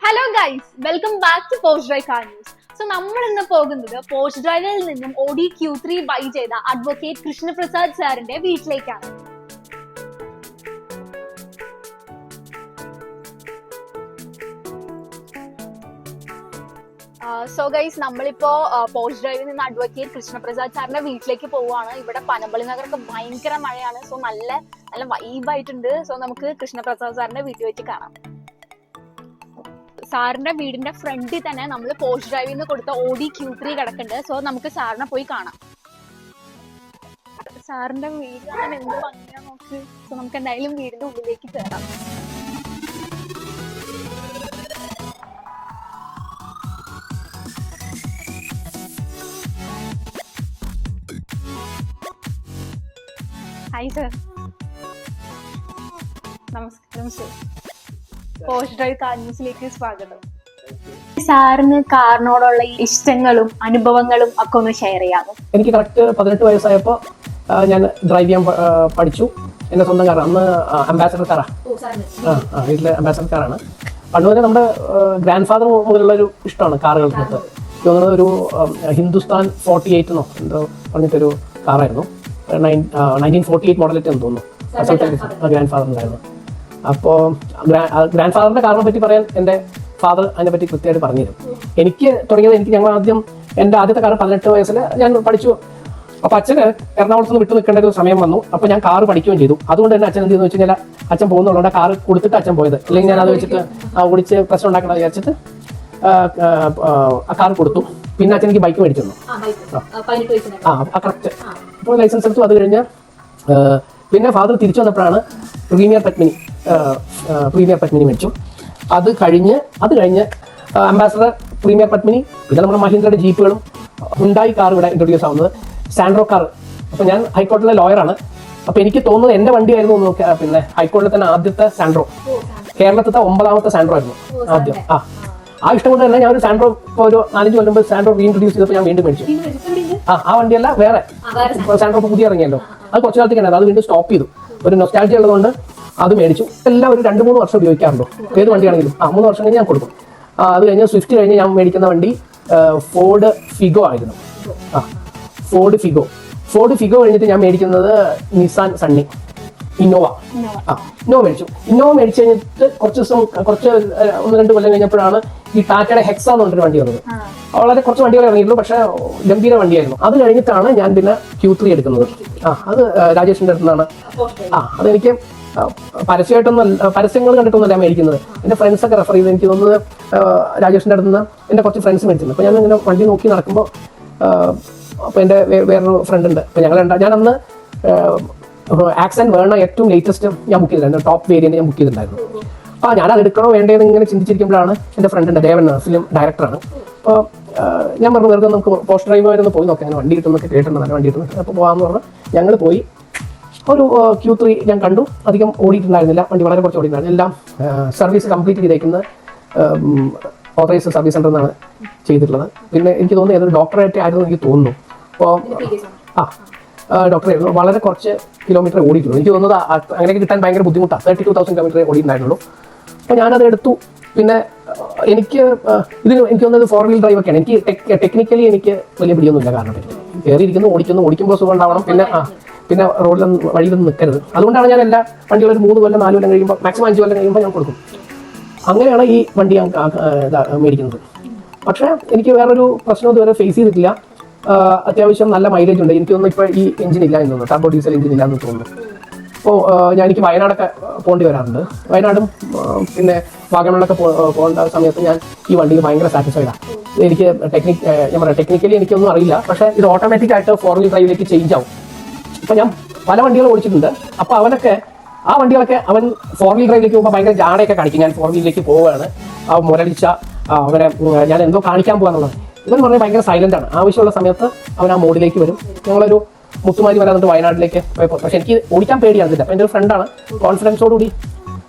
Hello guys, welcome back to post drive car news. So നമ്മൾ ഇന്ന് പോകുന്നത് post ഡ്രൈവിൽ നിന്നും ഓഡി Q3 ബൈ ചെയ്ത അഡ്വക്കേറ്റ് കൃഷ്ണപ്രസാദ് സാറിന്റെ വീട്ടിലേക്കാണ്. സോ ഗൈസ്, നമ്മളിപ്പോ പോസ്റ്റ് ഡ്രൈവിൽ നിന്ന് അഡ്വക്കേറ്റ് കൃഷ്ണപ്രസാദ് സാറിന്റെ വീട്ടിലേക്ക് പോവുകയാണ്. ഇവിടെ പനമ്പള്ളി നഗരൊക്കെ ഭയങ്കര മഴയാണ്. സോ നല്ല നല്ല വൈബായിട്ടുണ്ട്. സോ നമുക്ക് കൃഷ്ണപ്രസാദ് സാറിന്റെ വീട്ടിൽ വെച്ച് കാണാം. സാറിന്റെ വീടിന്റെ ഫ്രണ്ടിൽ തന്നെ നമ്മൾ പോസ്റ്റ് ഡ്രൈവിൽ നിന്ന് കൊടുത്ത ഓഡി Q3 കിടക്കുന്നുണ്ട്. സോ നമുക്ക് സാറിനെ പോയി കാണാം. സാറിന്റെ വീട് കാണാൻ എന്ത് ഭംഗിയാ നോക്ക്. സോ നമുക്ക് എന്തായാലും വീടിന്റെ ഉള്ളിലേക്ക് കയറാം. ഹായ് സർ, നമസ്കാരം സർ. പോസ്റ്റ് ഡ്രൈവ് കാർ ന്യൂസിലേക്ക് സ്വാഗതം. സാറിന് കാറിനോടുള്ള ഇഷ്ടങ്ങളും അനുഭവങ്ങളും ഒക്കെ ഒന്ന് ഷെയർ ചെയ്യാമോ? എനിക്ക് കറക്റ്റ് 18 വയസ്സായപ്പോൾ ഞാൻ ഡ്രൈവ് ചെയ്യാൻ പഠിച്ചു. എൻ്റെ സ്വന്തം കാറാണ്. അന്ന് അംബാസഡർ കാറാണ്. വീട്ടിലെ അംബാസഡർ കാറാണ്. പണ്ട് വരെ നമ്മുടെ ഗ്രാൻഡ് ഫാദർ മുതലുള്ളൊരു ഇഷ്ടമാണ് കാറുകൾക്ക്. തോന്നുന്നത് ഒരു ഹിന്ദുസ്ഥാൻ 48 എന്നോ എന്തോ പറഞ്ഞിട്ടൊരു കാറായിരുന്നു. 1948 മോഡലിറ്റ് എന്ന് തോന്നുന്നു. ഗ്രാൻഡ് ഫാദർ ഉണ്ടായിരുന്നു. അപ്പോൾ ഗ്രാൻഡ് ഫാദറിന്റെ കാറിനെ പറ്റി പറയാൻ എൻ്റെ ഫാദർ അതിനെ പറ്റി കൃത്യമായിട്ട് പറഞ്ഞുതരും. എനിക്ക് തുടങ്ങിയത് ഞങ്ങൾ ആദ്യം എൻ്റെ ആദ്യത്തെ കാർ 18 വയസ്സിൽ ഞാൻ പഠിച്ചു. അപ്പോൾ അച്ഛന് എറണാകുളത്ത് നിന്ന് വിട്ടു നിൽക്കേണ്ട ഒരു സമയം വന്നു. അപ്പോൾ ഞാൻ കാറ് പഠിക്കുകയും ചെയ്തു. അതുകൊണ്ട് തന്നെ അച്ഛൻ എന്ത് ചെയ്തെന്ന് വെച്ച് കഴിഞ്ഞാൽ അച്ഛൻ പോകുന്നുള്ളതുകൊണ്ട് ആ കാറ് കൊടുത്തിട്ട് അച്ഛൻ പോയത്. അല്ലെങ്കിൽ ഞാൻ അത് വെച്ചിട്ട് ഓടിച്ച് പ്രശ്നം ഉണ്ടാക്കണം വിചാരിച്ചിട്ട് ആ കാർ കൊടുത്തു. പിന്നെ അച്ഛൻ എനിക്ക് ബൈക്ക് മേടിച്ചു തന്നു. കറക്റ്റ്. അപ്പോൾ ലൈസൻസ് എടുത്തു. അത് കഴിഞ്ഞ് പിന്നെ ഫാദർ തിരിച്ചു വന്നപ്പോഴാണ് പ്രീമിയർ പത്മിനി മേടിച്ചു. അത് കഴിഞ്ഞ് അംബാസഡർ, പ്രീമിയർ പത്മിനി, പിന്നെ നമ്മുടെ മഹീന്ദ്രയുടെ ജീപ്പുകളും ഹുണ്ടായി കാർ ഇവിടെ ഇൻട്രൊഡ്യൂസ് ആവുന്നത്, സാൻഡ്രോ കാർ. അപ്പോൾ ഞാൻ ഹൈക്കോടതിയിലെ ലോയറാണ്. അപ്പോൾ എനിക്ക് തോന്നുന്നത് എൻ്റെ വണ്ടിയായിരുന്നു പിന്നെ ഹൈക്കോടതിയിൽ തന്നെ ആദ്യത്തെ സാൻഡ്രോ, കേരളത്തിലത്തെ 9ാമത്തെ സാൻഡ്രോ ആയിരുന്നു ആദ്യം. ആ ഇഷ്ടം കൊണ്ട് തന്നെ ഞാൻ ഒരു സാൻഡ്രോ ഇപ്പോൾ ഒരു 4-5 കൊല്ലം മുമ്പ് സാൻഡ്രോ റീഇൻട്രൊഡ്യൂസ് ചെയ്തപ്പോൾ ഞാൻ വീണ്ടും മേടിച്ചു. ആ വണ്ടിയല്ല, വേറെ സാൻഡ്രോ പുതിയ ഇറങ്ങിയല്ലോ. അത് കുറച്ച് കാലത്തേക്ക് ഉണ്ടായിരുന്നു. അത് വീണ്ടും സ്റ്റോപ്പ് ചെയ്തു. ഒരു നൊസ്റ്റാൾജി ഉള്ളതുകൊണ്ട് അത് മേടിച്ചു. എല്ലാം ഒരു 2-3 വർഷം ഉപയോഗിക്കാറുണ്ടോ, ഏത് വണ്ടിയാണെങ്കിലും 3 വർഷം കഴിഞ്ഞ് ഞാൻ കൊടുക്കും. അത് കഴിഞ്ഞ് സ്വിഫ്റ്റ് കഴിഞ്ഞ് ഞാൻ മേടിക്കുന്ന വണ്ടി ഫോർഡ് ഫിഗോ ആയിരുന്നു. ഫോർഡ് ഫിഗോ കഴിഞ്ഞിട്ട് ഞാൻ മേടിക്കുന്നത് നിസാൻ സണ്ണി, ഇന്നോവ മേടിച്ചു. ഇന്നോവ മേടിച്ചു കഴിഞ്ഞിട്ട് കുറച്ച് 1-2 കൊല്ലം കഴിഞ്ഞപ്പോഴാണ് ഈ ടാറ്റയുടെ ഹെക്സ എന്ന് പറഞ്ഞൊരു വണ്ടി വന്നത്. വളരെ കുറച്ച് വണ്ടികൾ ഇറങ്ങിയിട്ടുള്ളൂ, പക്ഷെ ഗംഭീര വണ്ടിയായിരുന്നു. അത് കഴിഞ്ഞിട്ടാണ് ഞാൻ പിന്നെ Q3 എടുക്കുന്നത്. അത് രാജേഷിന്റെ അടുത്ത് നിന്നാണ്. അതെനിക്ക് പരസ്യങ്ങൾ കണ്ടിട്ടൊന്നുമല്ല മേടിക്കുന്നത്. എൻ്റെ ഫ്രണ്ട്സൊക്കെ റെഫർ ചെയ്ത് എനിക്ക് തോന്നുന്നത് രാജേഷിന്റെ അടുത്ത് നിന്ന് എൻ്റെ കുറച്ച് ഫ്രണ്ട്സ് മേടിച്ചിരുന്നു. അപ്പോൾ ഞാൻ ഇങ്ങനെ വണ്ടി നോക്കി നടക്കുമ്പോൾ അപ്പോൾ എൻ്റെ വേറൊരു ഫ്രണ്ട് ഉണ്ട്. അപ്പോൾ ഞാൻ അന്ന് ആക്സൻ വേണ ഏറ്റവും ലേറ്റസ്റ്റ് ഞാൻ ബുക്ക് ചെയ്തിട്ടുണ്ടായിരുന്നു. ടോപ്പ് വേരിയന്റ് ഞാൻ ബുക്ക് ചെയ്തിട്ടുണ്ടായിരുന്നു. അപ്പോൾ ഞാനത് എടുക്കണോ വേണ്ടതെന്ന് ഇങ്ങനെ ചിന്തിച്ചിരിക്കുമ്പോഴാണ് എൻ്റെ ഫ്രണ്ട് ഉണ്ട്, ദേവൻ, ഫിലിം ഡയറക്ടറാണ്. അപ്പോൾ ഞാൻ പറഞ്ഞു, വെറുതെ നമുക്ക് പോസ്റ്റ് ഡ്രൈവ് വരെ ഒന്ന് പോയി നോക്കാം, അങ്ങനെ വണ്ടി കിട്ടുന്നൊക്കെ കേട്ടിട്ടുണ്ട്, നല്ല വണ്ടി കിട്ടുന്നു. അപ്പോൾ പോകാമെന്ന് പറഞ്ഞാൽ ഞങ്ങൾ പോയി. ഒരു Q3 ഞാൻ കണ്ടു. അധികം ഓടിയിട്ടുണ്ടായിരുന്നില്ല, വണ്ടി വളരെ കുറച്ച് ഓടിയിട്ടുണ്ടായിരുന്നു. എല്ലാം സർവീസ് കംപ്ലീറ്റ് ചെയ്തേക്കുന്നത് ഓതറൈസ്ഡ് സർവീസ് സെൻ്ററിൽ നിന്നാണ് ചെയ്തിട്ടുള്ളത്. പിന്നെ എനിക്ക് തോന്നുന്നു ഏതൊരു ഡോക്ടറായിട്ട് ആയിരുന്നു എനിക്ക് തോന്നുന്നു. അപ്പോൾ ഡോക്ടറായിരുന്നു. വളരെ കുറച്ച് കിലോമീറ്റർ ഓടിയിട്ടുള്ളൂ. എനിക്ക് തോന്നുന്നത് അങ്ങനെയൊക്കെ കിട്ടാൻ ഭയങ്കര ബുദ്ധിമുട്ടാണ്. 32,000 കിലോമീറ്റർ ഓടിയിട്ടുണ്ടായിരുന്നുള്ളൂ. അപ്പോൾ ഞാനത് എടുത്തു. പിന്നെ എനിക്ക് തോന്നുന്നത് 4 വീൽ ഡ്രൈവ് ഒക്കെയാണ്. എനിക്ക് ടെക്നിക്കലി എനിക്ക് വലിയ പിടിയൊന്നുമില്ല. കാരണം കയറിയിരിക്കുന്നു, ഓടിക്കുമ്പോൾ സുഖം ഉണ്ടാവണം. പിന്നെ വഴിയിലൊന്നും നിൽക്കരുത്. അതുകൊണ്ടാണ് ഞാൻ എല്ലാ വണ്ടികളും ഒരു 3 കൊല്ലം 4 കൊല്ലം കഴിയുമ്പോൾ, മാക്സിമം 5 കൊല്ലം കഴിയുമ്പോൾ ഞാൻ കൊടുക്കും. അങ്ങനെയാണ് ഈ വണ്ടി ഞാൻ മേടിക്കുന്നത്. പക്ഷേ എനിക്ക് വേറൊരു പ്രശ്നം ഇതുവരെ ഫേസ് ചെയ്തിട്ടില്ല. അത്യാവശ്യം നല്ല മൈലേജ് ഉണ്ട്. എനിക്ക് തോന്നുന്നു ഇപ്പോൾ ഈ എഞ്ചിൻ ഇല്ല എന്ന് തോന്നുന്നു, ടർബോ ഡീസൽ എഞ്ചിൻ ഇല്ല എന്ന് തോന്നുന്നു. അപ്പോൾ എനിക്ക് വയനാടൊക്കെ പോകേണ്ടി വരാറുണ്ട്. വയനാടും പിന്നെ വാഗമണിലൊക്കെ പോകേണ്ട സമയത്ത് ഞാൻ ഈ വണ്ടിയിൽ ഭയങ്കര സാറ്റിസ്ഫൈഡാണ്. എനിക്ക് ഞാൻ പറയാം, ടെക്നിക്കലി എനിക്കൊന്നും അറിയില്ല. പക്ഷേ ഇത് ഓട്ടോമാറ്റിക് ആയിട്ട് 4 വീൽ ഡ്രൈവിലേക്ക് ചേഞ്ച് ആവും. ഇപ്പം ഞാൻ പല വണ്ടികൾ ഓടിച്ചിട്ടുണ്ട്. അപ്പോൾ ആ വണ്ടികളൊക്കെ അവൻ 4 വീൽ ഡ്രൈവിലേക്ക് പോകുമ്പോൾ ഭയങ്കര ജാടയൊക്കെ കാണിക്കും. ഞാൻ 4 വീലിലേക്ക് പോവുകയാണ്, മുരടിച്ച അവരെ ഞാൻ എന്തോ കാണിക്കാൻ പോകാന്നുള്ളത്. ഇവൻ പറഞ്ഞാൽ ഭയങ്കര സൈലന്റ് ആണ്. ആവശ്യമുള്ള സമയത്ത് അവൻ ആ മോഡിലേക്ക് വരും. ഞങ്ങളൊരു മുത്തുമാരി വരെ എന്നിട്ട് വയനാട്ടിലേക്ക് പോയപ്പോൾ, പക്ഷെ എനിക്ക് ഓടിക്കാൻ പേടിയാകുന്നില്ല. അപ്പം എൻ്റെ ഒരു ഫ്രണ്ടാണ് കോൺഫിഡൻസോടുകൂടി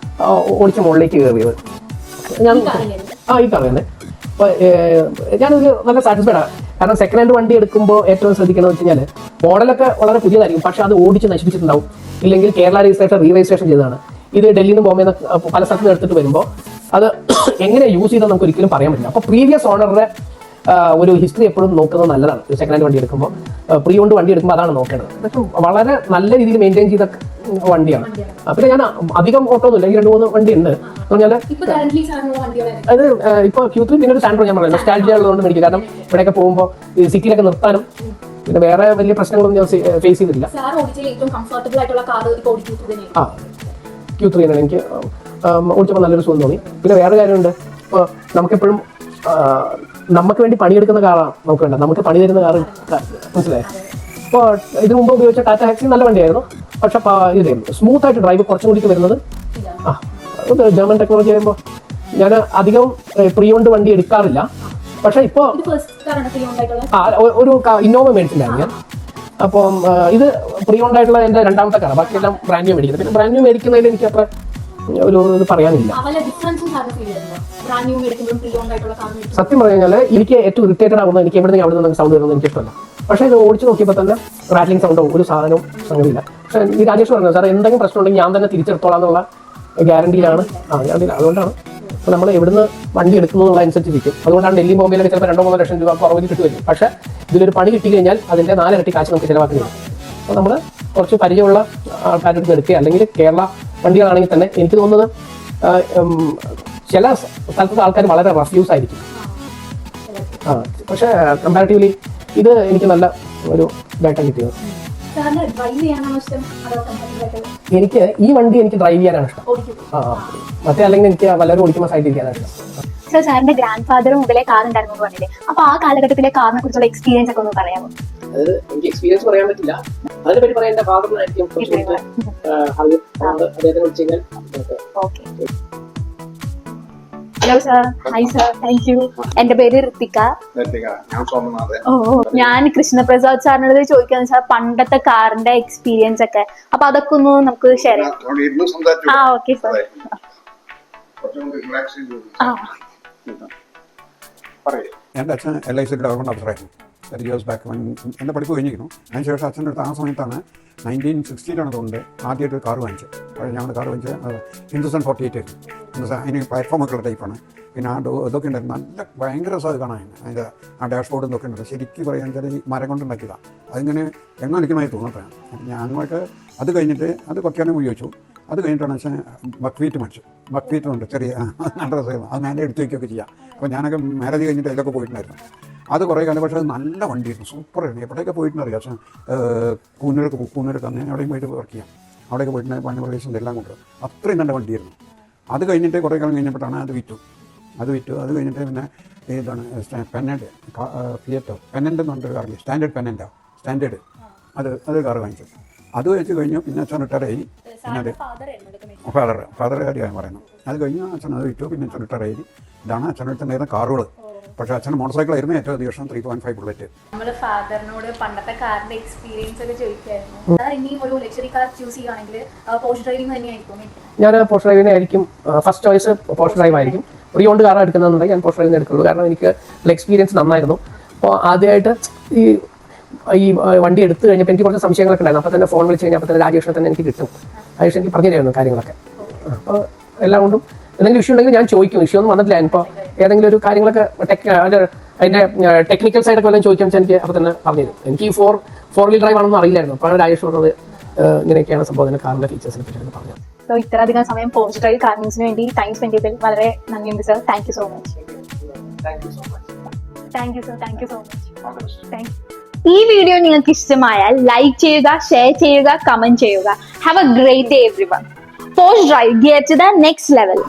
ഓടിച്ച മുകളിലേക്ക് കയറിയത്. ഞാൻ ഈ പറയുന്നത്. അപ്പോൾ ഞാനൊരു നല്ല സാറ്റിസ്ഫൈഡ് ആണ്. കാരണം സെക്കൻഡ് ഹാൻഡ് വണ്ടി എടുക്കുമ്പോൾ ഏറ്റവും ശ്രദ്ധിക്കുന്നത് വെച്ച് കഴിഞ്ഞാൽ മോഡലൊക്കെ വളരെ പുതിയതായിരിക്കും, പക്ഷെ അത് ഓടിച്ച് നശിപ്പിച്ചിട്ടുണ്ടാവും. ഇല്ലെങ്കിൽ കേരള രജിസ്ട്രേഷൻ റീ രജിസ്ട്രേഷൻ ചെയ്തതാണ്. ഇത് ഡൽഹിയിൽ നിന്ന് ബോംബെ പല സ്ഥലത്തും എടുത്തിട്ട് വരുമ്പോൾ അത് എങ്ങനെ യൂസ് ചെയ്താൽ നമുക്ക് ഒരിക്കലും പറയാൻ പറ്റില്ല. അപ്പോൾ പ്രീവിയസ് ഓണറുടെ ഒരു ഹിസ്റ്ററി എപ്പോഴും നോക്കുന്നത് നല്ലതാണ്. ഒരു സെക്കൻഡ് ഹാൻഡ് വണ്ടി എടുക്കുമ്പോൾ പ്രീ ഓൺഡ് വണ്ടി എടുക്കുമ്പോൾ അതാണ് നോക്കേണ്ടത്. പക്ഷേ വളരെ നല്ല രീതിയിൽ മെയിൻറ്റെയിൻ ചെയ്ത വണ്ടിയാണ്. പിന്നെ ഞാൻ അധികം ഓട്ടോ ഒന്നുമില്ല, എനിക്ക് 2-3 വണ്ടി ഉണ്ട്. എന്ന് പറഞ്ഞാൽ അത് ഇപ്പോൾ Q3 പിന്നെ ഒരു സാൻഡ്രോ ഞാൻ പറയുന്നത് സ്റ്റാൻഡ് ഉള്ളതുകൊണ്ട് മേടിക്കും. കാരണം ഇവിടെയൊക്കെ പോകുമ്പോൾ ഈ സിറ്റിയിലൊക്കെ നിർത്താനും പിന്നെ വേറെ വലിയ പ്രശ്നങ്ങളൊന്നും ഞാൻ ഫേസ് ചെയ്തിട്ടില്ല. ആ Q3 ആണ് എനിക്ക് ഓടിച്ചപ്പോൾ നല്ലൊരു സുഖം തോന്നി. പിന്നെ വേറെ കാര്യമുണ്ട്, ഇപ്പോൾ നമുക്കെപ്പോഴും നമുക്ക് വേണ്ടി പണിയെടുക്കുന്ന കാറാണ് നമുക്ക് വേണ്ട, നമുക്ക് പണി തരുന്ന കാറ് മനസ്സിലായി. ഇപ്പോൾ ഇതിനു മുമ്പ് ഉപയോഗിച്ച ടാറ്റ ഹാക്സി നല്ല വണ്ടിയായിരുന്നു, പക്ഷെ ഇതായിരുന്നു സ്മൂത്ത് ആയിട്ട് ഡ്രൈവ് കുറച്ചും കൂടി വരുന്നത്. ജർമ്മൻ ടെക്നോളജി ആകുമ്പോൾ ഞാൻ അധികം പ്രീ ഓൺഡ് വണ്ടി എടുക്കാറില്ല. പക്ഷെ ഇപ്പോൾ ഒരു ഇന്നോവ മേടിച്ചിട്ടുണ്ടായിരുന്നു ഞാൻ. അപ്പം ഇത് പ്രീ ഓൺഡ് ആയിട്ടുള്ള എൻ്റെ രണ്ടാമത്തെ കാറാണ്. ബാക്കിയെല്ലാം ബ്രാൻഡ് ന്യൂ മേടിക്കുന്നത്. പിന്നെ ബ്രാൻഡ് ന്യൂ മേടിക്കുന്നതിൽ എനിക്ക് അത്ര ഒരു ഇത് പറയാനില്ല. സത്യം പറഞ്ഞു കഴിഞ്ഞാൽ എനിക്ക് ഏറ്റവും ഇറിറ്റേറ്റഡ് ആകുന്നത് എനിക്ക് എവിടെ നിന്ന് സൗണ്ട് വരുന്നത് എനിക്ക് ഇഷ്ടമല്ല. പക്ഷേ ഇത് ഓടിച്ച് നോക്കിയപ്പോൾ തന്നെ റാറ്റ്ലിംഗ് സൗണ്ടോ ഒരു സാധനവും സംഗതിയില്ല. പക്ഷേ ഈ രാജേഷ് പറഞ്ഞു സാർ എന്തെങ്കിലും പ്രശ്നം ഉണ്ടെങ്കിൽ ഞാൻ തന്നെ തിരിച്ചെടുത്തോളാം എന്നുള്ള ഗ്യാരണ്ടിയിലാണ്. അതുകൊണ്ടാണ് നമ്മൾ എവിടുന്ന് വണ്ടി എടുക്കുന്നതിനുള്ള അനുസരിച്ചിരിക്കും. അതുകൊണ്ടാണ് ഡൽഹി ബോംബെയിലൊക്കെ ചിലപ്പോൾ 2-3 ലക്ഷം രൂപ കുറവിൽ കിട്ടുമായിരിക്കും. പക്ഷേ ഇതിലൊരു പണി കിട്ടി കഴിഞ്ഞാൽ അതിൻ്റെ 4 ഇരട്ടി കാശ് നമുക്ക് ചിലവാക്കുന്നത്. അപ്പോൾ നമ്മൾ കുറച്ച് പരിചയമുള്ള ആൾക്കാരുടെ അടുത്ത് എടുക്കുക. അല്ലെങ്കിൽ കേരള വണ്ടികളാണെങ്കിൽ തന്നെ എനിക്ക് തോന്നുന്നത് ചില സ്ഥലത്തെ ആൾക്കാർ വളരെ റഫ്യൂസ് ആയിരിക്കും. പക്ഷേ കമ്പാരിറ്റീവ്ലി ഇത് എനിക്ക് നല്ല ഒരു ഇതായിട്ടാണ് കിട്ടിയത്. എനിക്ക് ഈ വണ്ടി എനിക്ക് ഡ്രൈവ് ചെയ്യാനാണ് ഇഷ്ടം. മറ്റേ അല്ലെങ്കിൽ എനിക്ക് വല്ലവരും ഓടിക്കുമ്പോൾ സൈഡിൽ ഇരിക്കാനാണ് ഇഷ്ടം. സർ, സാറിന്റെ ഗ്രാൻഡ് ഫാദർ മുതലേ കാർ ഉണ്ടായിരുന്നു പറഞ്ഞില്ലേ, അപ്പൊ ആ കാലഘട്ടത്തിലെ കാറിനെ കുറിച്ചുള്ള എക്സ്പീരിയൻസ് ഒക്കെ ഒന്ന് പറയാമോ? അതായത് എനിക്ക് എക്സ്പീരിയൻസ് പറയാൻ പറ്റില്ല, അതിനെ പറ്റി പറയാൻ എന്റെ ഫാദറിനായിരിക്കും അദ്ദേഹത്തെ വിളിച്ചു കഴിഞ്ഞാൽ. Hello sir. Hi sir. Thank U. എന്റെ പേര് ഋത്തിക. ഞാൻ കൃഷ്ണപ്രസാദ് സാറിനോട് ചോദിക്കാന്ന് വെച്ചാൽ പണ്ടത്തെ കാറിന്റെ എക്സ്പീരിയൻസ് ഒക്കെ, അപ്പൊ അതൊക്കെ ഒന്ന് നമുക്ക് ഷെയർ ചെയ്യാം. Okay sir. എൻ്റെ അച്ഛൻ LIC ഗവൺമെൻറ് ഓഫീസറായിരുന്നു 30 years ബാക്ക്. എൻ്റെ പഠിപ്പ് കഴിഞ്ഞിരിക്കുന്നു. അതിനുശേഷം അച്ഛൻ്റെ അടുത്ത് ആ സമയത്താണ് 1960 തോന്നുന്നത് ആദ്യമായിട്ട് കാർ വാങ്ങിച്ചത്. അപ്പോൾ ഞങ്ങൾ കാർ വാങ്ങിച്ചത് ഹിന്ദുസ്ഥാൻ 48 ആയിരുന്നു. അതിന് പ്ലാറ്റ്ഫോമൊക്കെ ഉള്ള ടൈപ്പാണ്. പിന്നെ ഇതൊക്കെ ഉണ്ടായിരുന്നു, നല്ല ഭയങ്കര രസമാണ് കാണാൻ. അതിൻ്റെ ആ ഡാഷ്ബോർഡ് ഇതൊക്കെ ഉണ്ട്. ശരിക്കും പറയാൻ വെച്ചാൽ ഈ മരം കൊണ്ട് ഉണ്ടാക്കിയതാണ്. അതിങ്ങനെ എങ്ങനെ അടിക്കുന്നതായി തോന്നപ്പോഴാണ് ഞാനുമായിട്ട് അത് കഴിഞ്ഞിട്ട് അത് കുറച്ചാണ് ഉപയോഗിച്ചു. അത് കഴിഞ്ഞിട്ടാണ് വെച്ചാൽ ബക്വീറ്റ് മേടിച്ചു. ബക്വീറ്റ് ഉണ്ട് ചെറിയ നല്ല രസമായിരുന്നു. അത് മേലെ എടുത്ത് വയ്ക്കുകയൊക്കെ ചെയ്യാം. അപ്പോൾ ഞാനൊക്കെ മാരേജ് കഴിഞ്ഞിട്ട് അതിലൊക്കെ പോയിട്ടുണ്ടായിരുന്നു. അത് കുറേ കാലം. പക്ഷേ അത് നല്ല വണ്ടിയായിരുന്നു, സൂപ്പറായിരുന്നു. എവിടെയൊക്കെ പോയിട്ടുണ്ടറിയാം. പക്ഷേ കൂന്നൂരൊക്കെ അന്ന് എവിടെയും പോയിട്ട് വർക്ക് ചെയ്യാം. അവിടെയൊക്കെ പോയിട്ടുണ്ടെങ്കിൽ പണി പ്രദേശം എല്ലാം കൊണ്ട് അത്രയും നല്ല വണ്ടിയായിരുന്നു. അത് കഴിഞ്ഞിട്ട് കുറേ കാലം കഴിഞ്ഞപ്പോഴാണ് അത് വിറ്റു. അത് കഴിഞ്ഞിട്ട് പിന്നെ ഇതാണ് പെന്നൻറ്റ് ഫിയറ്റോ പെന്നൻ്റ് എന്ന് പറഞ്ഞൊരു കാറില്ല, സ്റ്റാൻഡേർഡ് അത് കാർ വാങ്ങിച്ചു. അത് വെച്ച് കഴിഞ്ഞു. പിന്നെ അച്ഛൻ റിട്ടയറായി. പിന്നെ അത് ഫാദർ കാര്യമാണ് പറയുന്നത്. അത് കഴിഞ്ഞ് അച്ഛൻ അത് വിറ്റു. പിന്നെ അച്ഛൻ റിട്ടയറായി. ഇതാണ് അച്ഛനടുത്തുണ്ടായിരുന്ന കാറുകൾ. പക്ഷേ അച്ഛന് മോട്ടോർ സൈക്കിൾ ആയിരുന്നു ഏറ്റവും അധികം 3.5 ബുള്ളറ്റ്. നമ്മൾ ഫാദറിനോട് പണ്ടത്തെ കാറിന്റെ എക്സ്പീരിയൻസ് ഒക്കെ ചോദിക്കായിരുന്നു. ഇനിയും ഒരു ലക്ഷറി കാർ ചൂസ് ചെയ്യുകയാണെങ്കിൽ പോർഷ് ഡ്രൈവിംഗ് തന്നെയായിരിക്കും. ഞാൻ പോർഷ് ഡ്രൈവിംഗ് ആയിരിക്കും ഫസ്റ്റ് ചോയ്സ്. പോർഷ് ഡ്രൈവ് ആയിരിക്കും. പ്രീ ഓൺഡ് കാർ എടുക്കുന്നതെന്നുണ്ടെങ്കിൽ ഞാൻ പോർഷ് ഡ്രൈവിംഗ് എടുക്കുള്ളൂ. കാരണം എനിക്ക് എക്സ്പീരിയൻസ് നന്നായിരുന്നു. അപ്പോൾ ആദ്യമായിട്ട് ഈ വണ്ടി എടുത്തു കഴിഞ്ഞപ്പോൾ എനിക്ക് കുറച്ച് സംശയങ്ങളൊക്കെ ഉണ്ടായിരുന്നു. അപ്പോൾ തന്നെ ഫോൺ വിളിച്ച് കഴിഞ്ഞാൽ അപ്പോൾ തന്നെ രാജേഷിനെ തന്നെ എനിക്ക് കിട്ടും. രാജേഷ് എനിക്ക് പറഞ്ഞു തരുന്നു കാര്യങ്ങളൊക്കെ. അപ്പോൾ എല്ലാം കൊണ്ടും എന്തെങ്കിലും ഇഷ്യൂ ഉണ്ടെങ്കിൽ ഞാൻ ചോദിക്കും. ഇഷ്യൂ ഒന്നും വന്നിട്ടില്ല. ഇപ്പോൾ ഏതെങ്കിലും ഒരു കാര്യങ്ങളൊക്കെ അതിൻ്റെ ടെക്നിക്കൽ സൈഡൊക്കെ വല്ലതും ചോദിക്കാൻ വെച്ചാൽ എനിക്ക് അപ്പോൾ തന്നെ പറഞ്ഞു തരും. എനിക്ക് ഈ ഫോർ വീൽ ഡ്രൈവ് ആണെന്ന് അറിയില്ലായിരുന്നു. അപ്പോൾ രാജേഷ് പറഞ്ഞത് ഇങ്ങനെയൊക്കെയാണ് സംഭവം, കാറിൻ്റെ ഫീച്ചേഴ്സിനെ പറ്റി പറഞ്ഞത്. സോ ഇത്രയധികം സമയം പോർഷ് ഡ്രൈവ് കാർ ന്യൂസിന് വേണ്ടി ടൈം സ്പെൻഡ് ചെയ്തതിൽ വളരെ നന്ദിയുണ്ട് sir. Thank you so much. Thank you sir. Thank you so much. Thank you. ഈ വീഡിയോ നിങ്ങൾക്ക് ഇഷ്ടമായാൽ ലൈക്ക് ചെയ്യുക, ഷെയർ ചെയ്യുക, കമന്റ് ചെയ്യുക. Have a great day everyone. Porsche drive, get to the next level.